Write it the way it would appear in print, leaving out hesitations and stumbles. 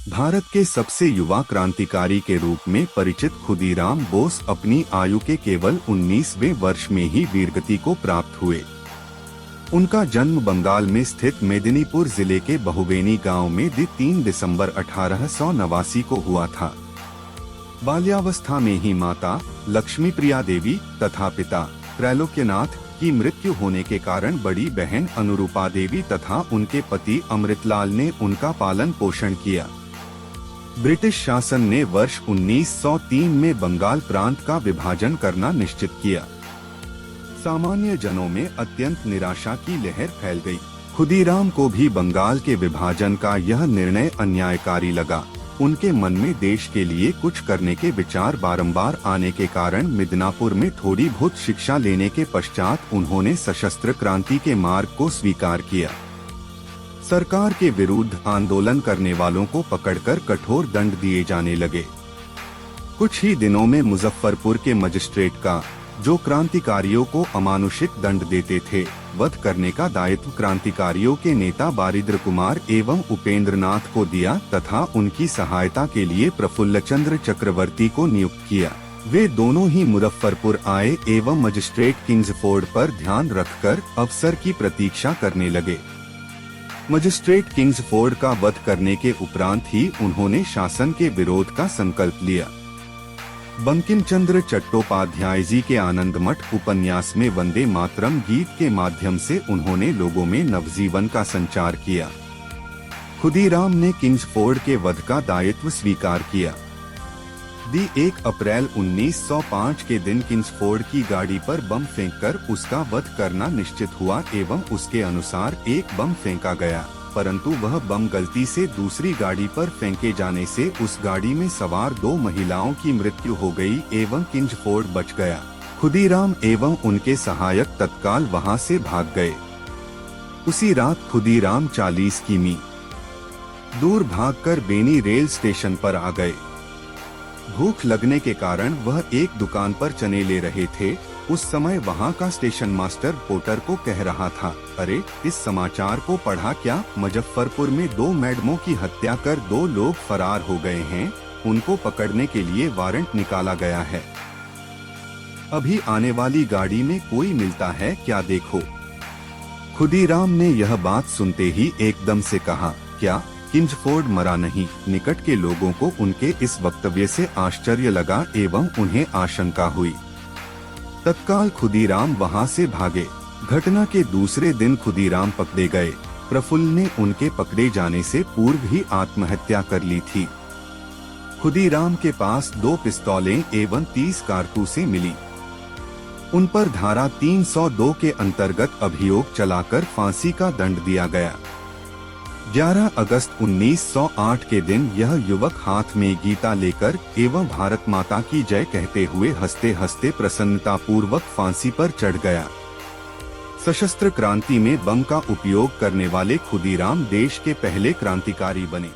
भारत के सबसे युवा क्रांतिकारी के रूप में परिचित खुदीराम बोस अपनी आयु के केवल 19वें वर्ष में ही वीरगति को प्राप्त हुए। उनका जन्म बंगाल में स्थित मेदिनीपुर जिले के बहुबेनी गांव में 3 दिसंबर 1889 को हुआ था। बाल्यावस्था में ही माता लक्ष्मी प्रिया देवी तथा पिता त्रैलोक्यनाथ की मृत्यु होने के कारण बड़ी बहन अनुरूपा देवी तथा उनके पति अमृतलाल ने उनका पालन पोषण किया। ब्रिटिश शासन ने वर्ष 1903 में बंगाल प्रांत का विभाजन करना निश्चित किया। सामान्य जनों में अत्यंत निराशा की लहर फैल गई। खुदीराम को भी बंगाल के विभाजन का यह निर्णय अन्यायकारी लगा। उनके मन में देश के लिए कुछ करने के विचार बारंबार आने के कारण मिदनापुर में थोड़ी बहुत शिक्षा लेने के पश्चात उन्होंने सशस्त्र क्रांति के मार्ग को स्वीकार किया। सरकार के विरुद्ध आंदोलन करने वालों को पकड़कर कठोर दंड दिए जाने लगे। कुछ ही दिनों में मुजफ्फरपुर के मजिस्ट्रेट का, जो क्रांतिकारियों को अमानुषिक दंड देते थे, वध करने का दायित्व क्रांतिकारियों के नेता बारिन्द्र कुमार एवं उपेंद्र नाथ को दिया तथा उनकी सहायता के लिए प्रफुल्लचंद्र चक्रवर्ती को नियुक्त किया। वे दोनों ही मुजफ्फरपुर आए एवं मजिस्ट्रेट किंग्सफोर्ड पर ध्यान रखकर अवसर की प्रतीक्षा करने लगे। मजिस्ट्रेट किंग्सफोर्ड का वध करने के उपरांत ही उन्होंने शासन के विरोध का संकल्प लिया। बंकिम चंद्र चट्टोपाध्याय जी के आनंदमठ उपन्यास में वंदे मातरम गीत के माध्यम से उन्होंने लोगों में नवजीवन का संचार किया। खुदीराम ने किंग्सफोर्ड के वध का दायित्व स्वीकार किया। 1 अप्रैल 1905 के दिन किंग्सफोर्ड की गाड़ी पर बम फेंककर उसका वध करना निश्चित हुआ एवं उसके अनुसार एक बम फेंका गया, परंतु वह बम गलती से दूसरी गाड़ी पर फेंके जाने से उस गाड़ी में सवार 2 महिलाओं की मृत्यु हो गई एवं किंग्सफोर्ड बच गया। खुदीराम एवं उनके सहायक तत्काल वहां से भाग गए। उसी रात खुदीराम 40 किमी दूर भागकर बेनी रेल स्टेशन पर आ गए। भूख लगने के कारण वह एक दुकान पर चने ले रहे थे। उस समय वहाँ का स्टेशन मास्टर पोर्टर को कह रहा था, अरे इस समाचार को पढ़ा क्या? मुजफ्फरपुर में 2 मैडमों की हत्या कर 2 लोग फरार हो गए हैं। उनको पकड़ने के लिए वारंट निकाला गया है। अभी आने वाली गाड़ी में कोई मिलता है क्या देखो। खुदीराम ने यह बात सुनते ही एकदम से कहा, क्या किंग्सफोर्ड मरा नहीं? निकट के लोगों को उनके इस वक्तव्य से आश्चर्य लगा एवं उन्हें आशंका हुई। तत्काल खुदीराम वहां से भागे। घटना के दूसरे दिन खुदीराम पकड़े गए। प्रफुल्ल ने उनके पकड़े जाने से पूर्व ही आत्महत्या कर ली थी। खुदीराम के पास 2 पिस्तौलें एवं 30 कारतूसें मिली। उन पर धारा 302 के अंतर्गत अभियोग चलाकर फांसी का दंड दिया गया। 11 अगस्त 1908 के दिन यह युवक हाथ में गीता लेकर एवं भारत माता की जय कहते हुए हंसते हंसते प्रसन्नता पूर्वक फांसी पर चढ़ गया। सशस्त्र क्रांति में बम का उपयोग करने वाले खुदीराम देश के पहले क्रांतिकारी बने।